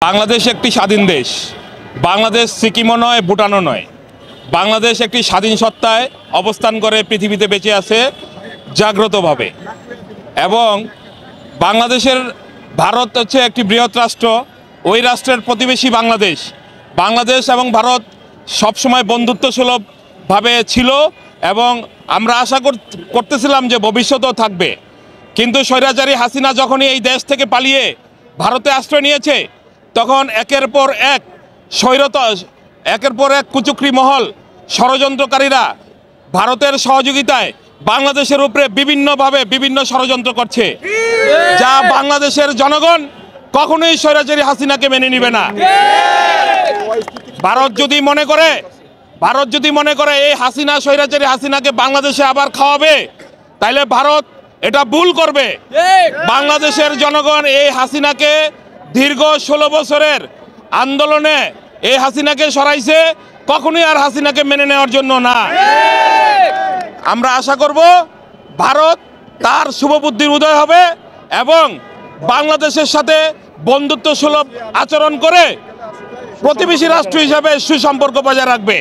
বাংলাদেশ একটি স্বাধীন দেশ। বাংলাদেশ সিকিমও নয়, ভুটানও নয়। বাংলাদেশ একটি স্বাধীন সত্তায় অবস্থান করে পৃথিবীতে বেঁচে আছে জাগ্রতভাবে। এবং বাংলাদেশের ভারত হচ্ছে একটি বৃহৎ রাষ্ট্র, ওই রাষ্ট্রের প্রতিবেশী বাংলাদেশ। বাংলাদেশ এবং ভারত সবসময় বন্ধুত্বসুলভভাবে ছিল এবং আমরা আশা করতেছিলাম যে ভবিষ্যতেও থাকবে। কিন্তু স্বৈরাচারী হাসিনা যখনই এই দেশ থেকে পালিয়ে ভারতে আশ্রয় নিয়েছে, তখন একের পর এক কুচক্রী মহল, ষড়যন্ত্রকারীরা ভারতের সহযোগিতায় বাংলাদেশের উপরে বিভিন্নভাবে বিভিন্ন ষড়যন্ত্র করছে, যা বাংলাদেশের জনগণ কখনোই স্বৈরাচারী হাসিনাকে মেনে নেবে না। ভারত যদি মনে করে এই হাসিনা, স্বৈরাচারী হাসিনাকে বাংলাদেশে আবার খাওয়াবে, তাইলে ভারত এটা ভুল করবে। বাংলাদেশের জনগণ এই হাসিনাকে দীর্ঘ 16 বছরের আন্দোলনে এই হাসিনাকে সরাইছে, কখনোই আর হাসিনাকে মেনে নেওয়ার জন্য না। আমরা আশা করব ভারত তার শুভবুদ্ধির উদয় হবে এবং বাংলাদেশের সাথে বন্ধুত্ব সুলভ আচরণ করে প্রতিবেশী রাষ্ট্র হিসাবে সুসম্পর্ক বজায় রাখবে।